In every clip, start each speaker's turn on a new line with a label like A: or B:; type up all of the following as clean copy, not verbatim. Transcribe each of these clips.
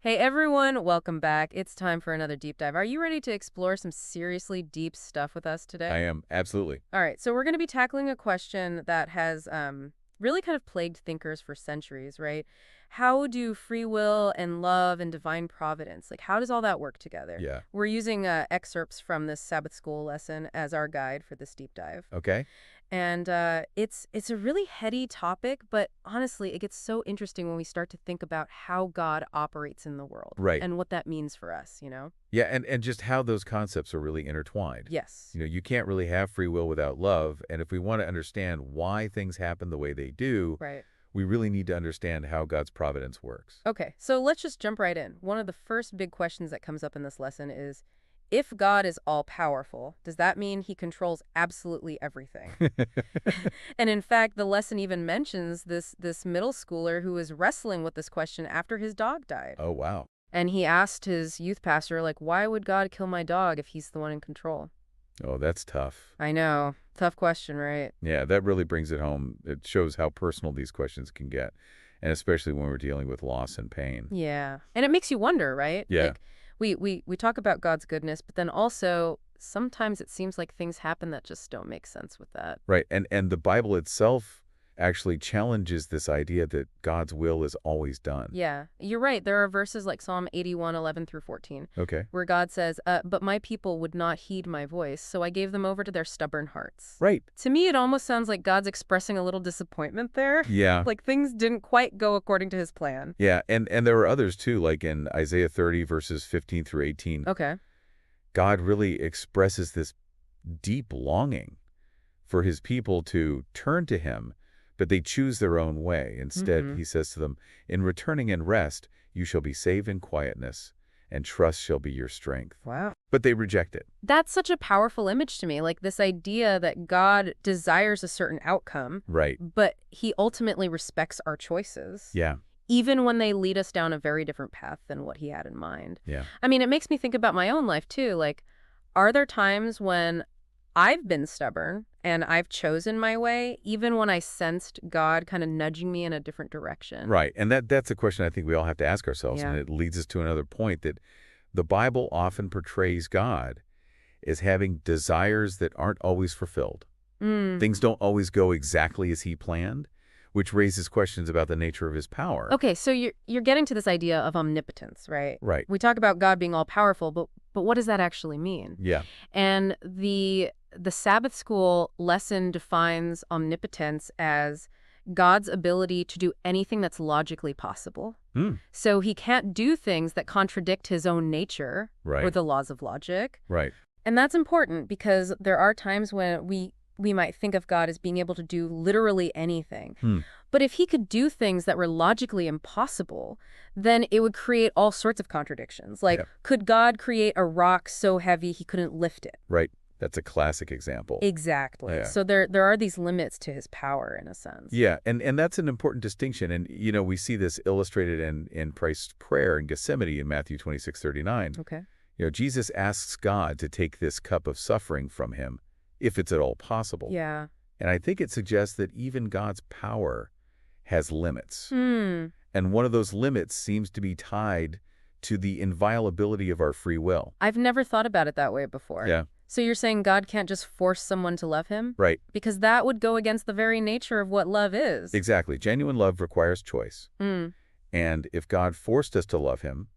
A: Hey everyone, welcome back. It's time for another deep dive. Are you ready to explore some seriously deep stuff with us
B: I
A: today?
B: am, absolutely.
A: All right, so we're going to be tackling a question that has really kind of plagued thinkers for centuries, right? How do free will and love and divine providence, like how does all that work together?
B: Yeah.
A: We're using excerpts from this Sabbath School lesson as our guide for this deep dive.
B: Okay.
A: And it's a really heady topic, but honestly, it gets so interesting when we start to think about how God operates in the world
B: Right.
A: and what that means for us, you know?
B: Yeah, and just how those concepts are really intertwined.
A: Yes.
B: You can't really have free will without love, and if we want to understand why things happen the way they do,
A: Right.
B: we really need to understand how God's providence works.
A: Okay, so let's just jump right in. One of the first big questions that comes up in this lesson is, if God is all-powerful, does that mean he controls absolutely everything? And in fact, the lesson even mentions this middle schooler who was wrestling with this question after his dog died.
B: Oh, wow.
A: And he asked his youth pastor, like, why would God kill my dog if he's the one in control?
B: Oh, that's tough.
A: I know. Tough question, right?
B: Yeah, that really brings it home. It shows how personal these questions can get, and especially when we're dealing with loss and pain.
A: Yeah. And it makes you wonder, right?
B: Yeah.
A: Like, we talk about God's goodness, but then also sometimes it seems like things happen that just don't make sense with that.
B: Right, and the Bible itself actually challenges this idea that God's will is always done.
A: Yeah, you're right. There are verses like Psalm 81:11 through 14,
B: Okay.
A: where God says, but my people would not heed my voice, so I gave them over to their stubborn hearts.
B: Right.
A: To me, it almost sounds like God's expressing a little disappointment there.
B: Yeah.
A: Like things didn't quite go according to his plan.
B: Yeah, and there were others too, like in Isaiah 30, verses 15 through 18.
A: Okay.
B: God really expresses this deep longing for his people to turn to him, but they choose their own way. Instead,
A: Mm-hmm.
B: he says to them, in returning and rest, you shall be saved in quietness, and trust shall be your strength.
A: Wow.
B: But they reject it.
A: That's such a powerful image to me, like this idea that God desires a certain outcome,
B: Right.
A: but he ultimately respects our choices,
B: Yeah.
A: even when they lead us down a very different path than what he had in mind.
B: Yeah.
A: I mean, it makes me think about my own life too. Like, are there times when I've been stubborn and I've chosen my way, even when I sensed God kind of nudging me in a different direction?
B: Right. And that's a question I think we all have to ask ourselves.
A: Yeah.
B: And it leads us to another point that the Bible often portrays God as having desires that aren't always fulfilled.
A: Mm.
B: Things don't always go exactly as he planned, which raises questions about the nature of his power.
A: Okay, so you're getting to this idea of omnipotence, right?
B: Right.
A: We talk about God being all powerful, but what does that actually mean?
B: Yeah.
A: And the Sabbath School lesson defines omnipotence as God's ability to do anything that's logically possible.
B: Hmm.
A: So he can't do things that contradict his own nature or
B: Right.
A: the laws of logic.
B: Right.
A: And that's important because there are times when we might think of God as being able to do literally anything.
B: Hmm.
A: But if he could do things that were logically impossible, then it would create all sorts of contradictions. Like,
B: Yep.
A: could God create a rock so heavy he couldn't lift it?
B: Right. That's a classic example.
A: Exactly.
B: Yeah.
A: So there are these limits to his power in a sense.
B: Yeah, and that's an important distinction. And, we see this illustrated in Christ's prayer in Gethsemane in Matthew 26:39.
A: Okay.
B: Jesus asks God to take this cup of suffering from him, if it's at all possible.
A: Yeah.
B: And I think it suggests that even God's power has limits.
A: Hmm.
B: And one of those limits seems to be tied to the inviolability of our free will.
A: I've never thought about it that way before.
B: Yeah,
A: So you're saying God can't just force someone to love him?
B: right.
A: Because that would go against the very nature of what love is.
B: Exactly. Genuine love requires choice.
A: Mm.
B: And if God forced us to love him,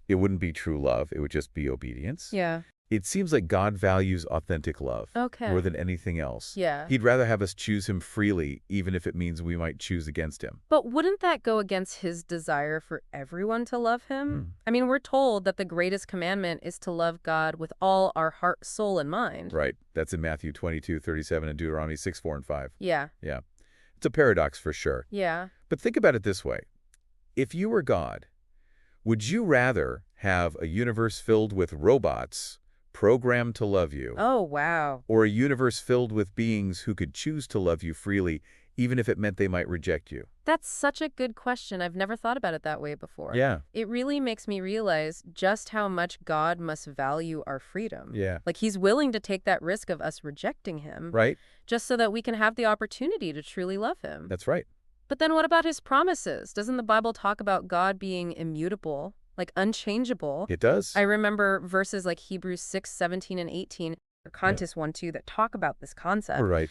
B: it wouldn't be true love. It would just be obedience.
A: Yeah.
B: It seems like God values authentic love
A: Okay.
B: more than anything else.
A: Yeah.
B: He'd rather have us choose him freely, even if it means we might choose against him.
A: But wouldn't that go against his desire for everyone to love him? I mean, we're told that the greatest commandment is to love God with all our heart, soul, and mind.
B: Right. That's in Matthew 22:37 and Deuteronomy 6:4 and 5.
A: Yeah.
B: Yeah. It's a paradox for sure.
A: Yeah.
B: But think about it this way. If you were God, would you rather have a universe filled with robots programmed to love you,
A: Oh, wow.
B: or a universe filled with beings who could choose to love you freely, even if it meant they might reject you?
A: That's such a good question. I've never thought about it that way before.
B: Yeah.
A: It really makes me realize just how much God must value our freedom.
B: Yeah.
A: Like he's willing to take that risk of us rejecting him
B: Right?
A: just so that we can have the opportunity to truly love him.
B: That's right.
A: But then what about his promises? Doesn't the Bible talk about God being immutable like unchangeable.
B: It does.
A: I remember verses like Hebrews 6:17 and 18, or Contis 1 too, that talk about this concept.
B: Right.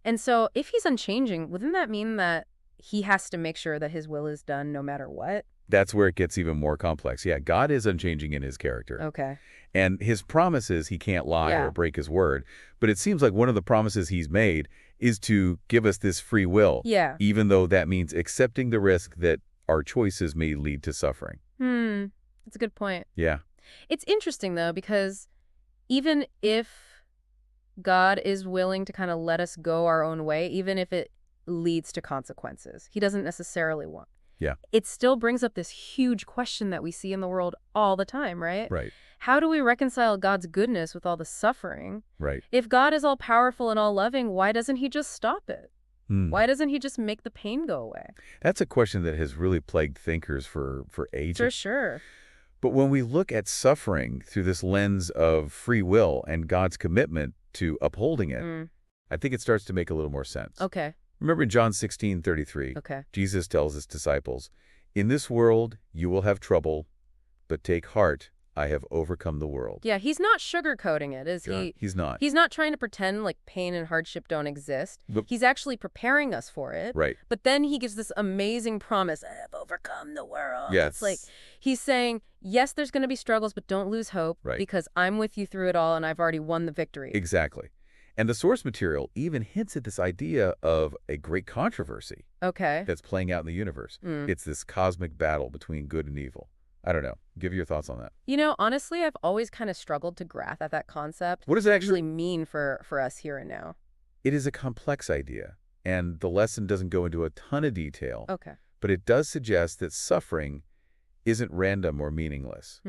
A: And so if he's unchanging, wouldn't that mean that he has to make sure that his will is done no matter what?
B: That's where it gets even more complex. Yeah, God is unchanging in his character.
A: Okay.
B: And his promises, he can't lie
A: Yeah.
B: or break his word. But it seems like one of the promises he's made is to give us this free will,
A: Yeah.
B: even though that means accepting the risk that our choices may lead to suffering.
A: That's a good point.
B: Yeah.
A: It's interesting, though, because even if God is willing to kind of let us go our own way, even if it leads to consequences, he doesn't necessarily want.
B: Yeah.
A: It still brings up this huge question that we see in the world all the time, right?
B: Right.
A: How do we reconcile God's goodness with all the suffering?
B: Right.
A: If God is all powerful and all loving, why doesn't he just stop it? Why doesn't he just make the pain go away?
B: That's a question that has really plagued thinkers for ages.
A: For sure.
B: But when we look at suffering through this lens of free will and God's commitment to upholding it, I think it starts to make a little more sense.
A: Okay.
B: Remember in John 16:33,
A: Okay.
B: Jesus tells his disciples, "In this world you will have trouble, but take heart, I have overcome the world."
A: Yeah, he's not sugarcoating it, is he?
B: He's not.
A: He's not trying to pretend like pain and hardship don't exist.
B: But-
A: He's actually preparing us for it.
B: Right.
A: But then he gives this amazing promise, I have overcome the world.
B: Yes.
A: It's like he's saying, yes, there's going to be struggles, but don't lose hope
B: Right.
A: because I'm with you through it all and I've already won the victory.
B: Exactly. And the source material even hints at this idea of a great controversy
A: Okay.
B: that's playing out in the universe. It's this cosmic battle between good and evil. I don't know. Give your thoughts on that.
A: You know, honestly, I've always kind of struggled to grasp at that concept.
B: What does it actually
A: mean for us here and now?
B: It is a complex idea, and the lesson doesn't go into a ton of detail,
A: Okay.
B: but it does suggest that suffering isn't random or meaningless.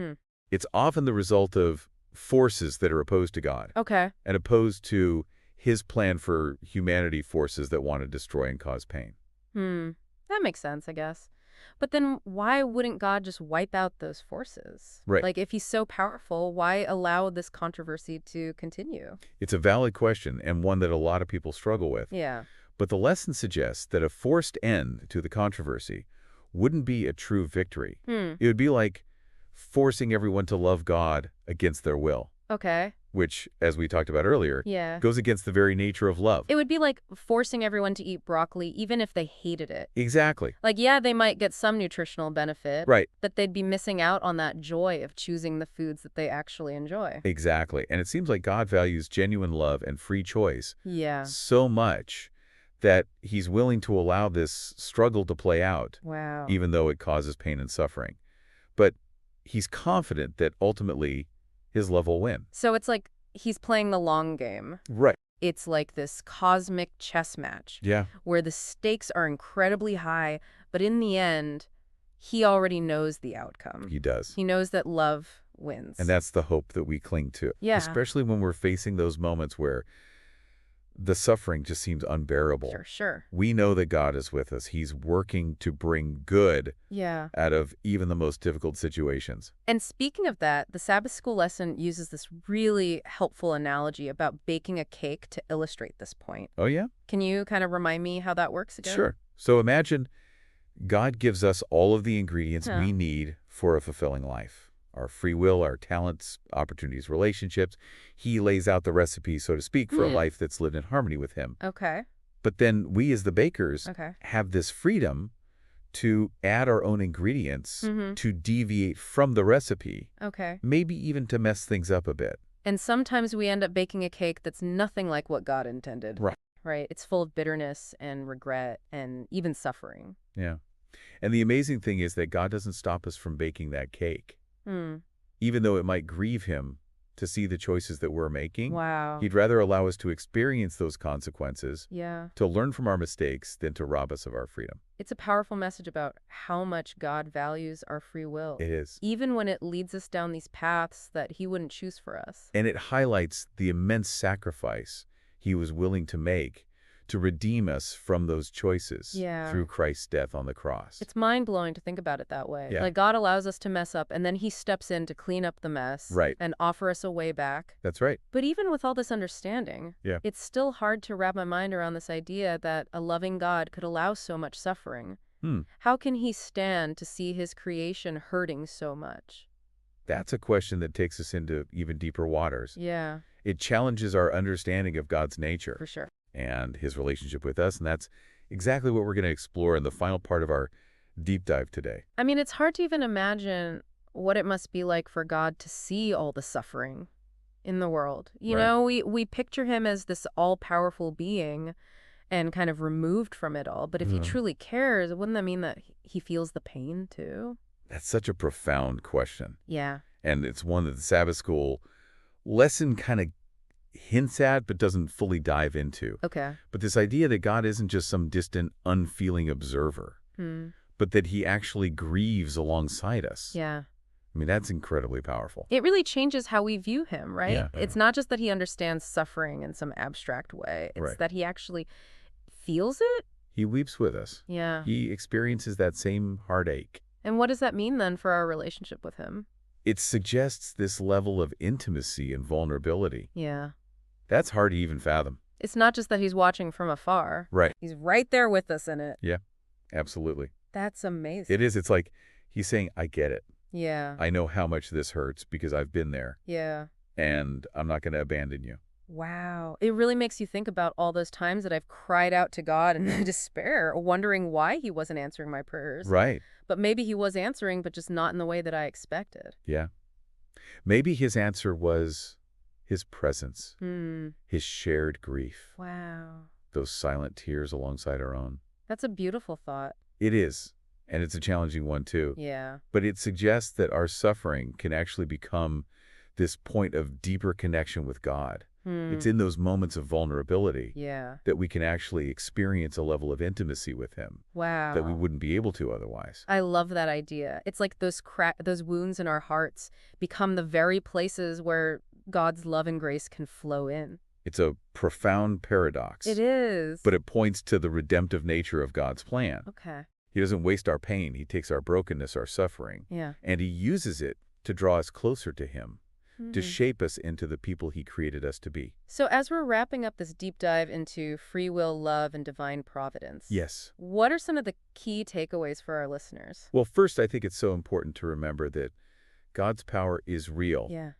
B: It's often the result of forces that are opposed to God
A: Okay.
B: and opposed to his plan for humanity, forces that want to destroy and cause pain.
A: That makes sense, I guess. But then why wouldn't God just wipe out those forces?
B: Right.
A: Like, if he's so powerful, why allow this controversy to continue?
B: It's a valid question and one that a lot of people struggle with.
A: Yeah.
B: But the lesson suggests that a forced end to the controversy wouldn't be a true victory. It would be like forcing everyone to love God against their will,
A: Okay.
B: which, as we talked about earlier,
A: Yeah.
B: goes against the very nature of love.
A: It would be like forcing everyone to eat broccoli, even if they hated it.
B: Exactly.
A: Like, yeah, they might get some nutritional benefit,
B: Right.
A: but they'd be missing out on that joy of choosing the foods that they actually enjoy.
B: Exactly. And it seems like God values genuine love and free choice
A: Yeah.
B: so much that he's willing to allow this struggle to play out,
A: Wow.
B: even though it causes pain and suffering. But he's confident that ultimately his love will win.
A: So it's like he's playing the long game.
B: Right.
A: It's like this cosmic chess match.
B: Yeah.
A: Where the stakes are incredibly high, but in the end, he already knows the outcome.
B: He does.
A: He knows that love wins.
B: And that's the hope that we cling to.
A: Yeah.
B: Especially when we're facing those moments where the suffering just seems unbearable.
A: Sure.
B: We know that God is with us. He's working to bring good
A: Yeah.
B: out of even the most difficult situations.
A: And speaking of that, the Sabbath School Lesson uses this really helpful analogy about baking a cake to illustrate this point.
B: Oh, yeah?
A: Can you kind of remind me how that works again?
B: Sure. So imagine God gives us all of the ingredients we need for a fulfilling life. Our free will, our talents, opportunities, relationships. He lays out the recipe, so to speak, for a life that's lived in harmony with him.
A: Okay.
B: But then we as the bakers have this freedom to add our own ingredients to deviate from the recipe,
A: Okay.
B: maybe even to mess things up a bit.
A: And sometimes we end up baking a cake that's nothing like what God intended.
B: Right.
A: Right. It's full of bitterness and regret and even suffering.
B: Yeah. And the amazing thing is that God doesn't stop us from baking that cake. Even though it might grieve him to see the choices that we're making,
A: Wow.
B: he'd rather allow us to experience those consequences,
A: Yeah.
B: to learn from our mistakes, than to rob us of our freedom.
A: It's a powerful message about how much God values our free will.
B: It is.
A: Even when it leads us down these paths that he wouldn't choose for us.
B: And it highlights the immense sacrifice he was willing to make to redeem us from those choices through Christ's death on the cross.
A: It's mind-blowing to think about it that way.
B: Yeah.
A: Like, God allows us to mess up, and then he steps in to clean up the mess and offer us a way back.
B: That's right.
A: But even with all this understanding,
B: Yeah.
A: it's still hard to wrap my mind around this idea that a loving God could allow so much suffering
B: Hmm.
A: How can he stand to see his creation hurting so much?
B: That's a question that takes us into even deeper waters.
A: Yeah,
B: It challenges our understanding of God's
A: for
B: nature
A: sure.
B: and his relationship with us, and that's exactly what we're going to explore in the final part of our deep dive today.
A: I mean, it's hard to even imagine what it must be like for God to see all the suffering in the world. You
B: Right.
A: know, we picture him as this all-powerful being and kind of removed from it all. But if he
B: Uh,
A: truly cares, wouldn't that mean that he feels the pain too?
B: That's such a profound question,
A: Yeah.
B: and it's one that the Sabbath School Lesson kind of hints at but doesn't fully dive into.
A: Okay.
B: But this idea that God isn't just some distant, unfeeling observer,
A: Hmm.
B: but that he actually grieves alongside us.
A: Yeah.
B: I mean, that's incredibly powerful.
A: It really changes how we view him, right?
B: Yeah.
A: It's not just that he understands suffering in some abstract way. It's
B: Right.
A: that he actually feels it.
B: He weeps with us.
A: Yeah.
B: He experiences that same heartache.
A: And what does that mean then for our relationship with him?
B: It suggests this level of intimacy and vulnerability.
A: Yeah.
B: That's hard to even fathom.
A: It's not just that he's watching from afar.
B: Right.
A: He's right there with us in it.
B: Yeah, absolutely.
A: That's amazing.
B: It is. It's like he's saying, I get it.
A: Yeah.
B: I know how much this hurts because I've been there,
A: Yeah.
B: and I'm not going to abandon you.
A: Wow. It really makes you think about all those times that I've cried out to God in despair, wondering why he wasn't answering my prayers.
B: Right.
A: But maybe he was answering, but just not in the way that I expected.
B: Yeah. Maybe his answer was his presence,
A: Hmm.
B: his shared grief,
A: Wow.
B: those silent tears alongside our own.
A: That's a beautiful thought.
B: It is, and it's a challenging one too.
A: Yeah.
B: But it suggests that our suffering can actually become this point of deeper connection with God.
A: Hmm.
B: It's in those moments of vulnerability
A: Yeah.
B: that we can actually experience a level of intimacy with him
A: Wow.
B: that we wouldn't be able to otherwise.
A: I love that idea. It's like those wounds in our hearts become the very places where God's love and grace can flow in.
B: It's a profound paradox,
A: It is.
B: but it points to the redemptive nature of God's plan.
A: Okay.
B: He doesn't waste our pain. He takes our brokenness, our suffering,
A: Yeah.
B: and he uses it to draw us closer to him, to
A: Mhm.
B: shape us into the people he created us to be.
A: So as we're wrapping up this deep dive into free will, love, and divine providence,
B: Yes.
A: what are some of the key takeaways for our listeners?
B: Well, first, I think it's so important to remember that God's power is real,
A: Yeah.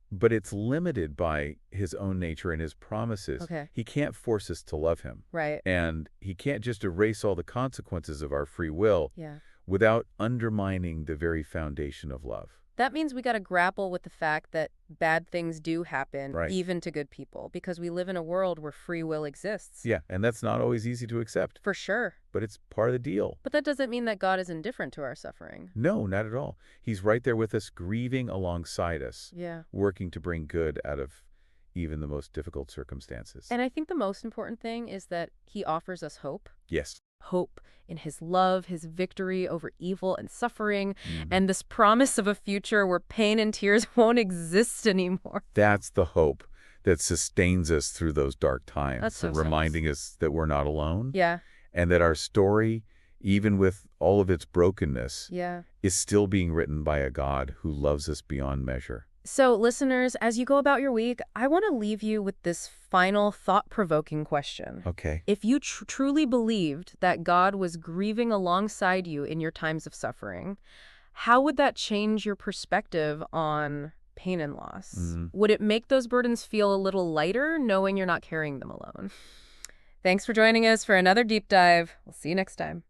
B: but it's limited by his own nature and his promises.
A: Okay.
B: He can't force us to love him,
A: Right.
B: and he can't just erase all the consequences of our free will
A: Yeah.
B: without undermining the very foundation of love.
A: That means we got to grapple with the fact that bad things do happen,
B: Right.
A: even to good people, because we live in a world where free will exists.
B: Yeah, and that's not always easy to accept,
A: For sure.
B: but it's part of the deal.
A: But that doesn't mean that God is indifferent to our suffering.
B: No, not at all. He's right there with us, grieving alongside us,
A: Yeah.
B: working to bring good out of even the most difficult circumstances.
A: And I think the most important thing is that he offers us hope.
B: Yes.
A: Hope in his love, his victory over evil and suffering,
B: Mhm.
A: and this promise of a future where pain and tears won't exist anymore.
B: That's the hope that sustains us through those dark times,
A: That's so
B: reminding us that we're not alone
A: Yeah.
B: and that our story, even with all of its brokenness,
A: Yeah.
B: is still being written by a God who loves us beyond measure.
A: So, listeners, as you go about your week, I want to leave you with this final thought-provoking question.
B: Okay.
A: If you truly believed that God was grieving alongside you in your times of suffering, how would that change your perspective on pain and loss?
B: Mhm.
A: Would it make those burdens feel a little lighter, knowing you're not carrying them alone? Thanks for joining us for another deep dive. We'll see you next time.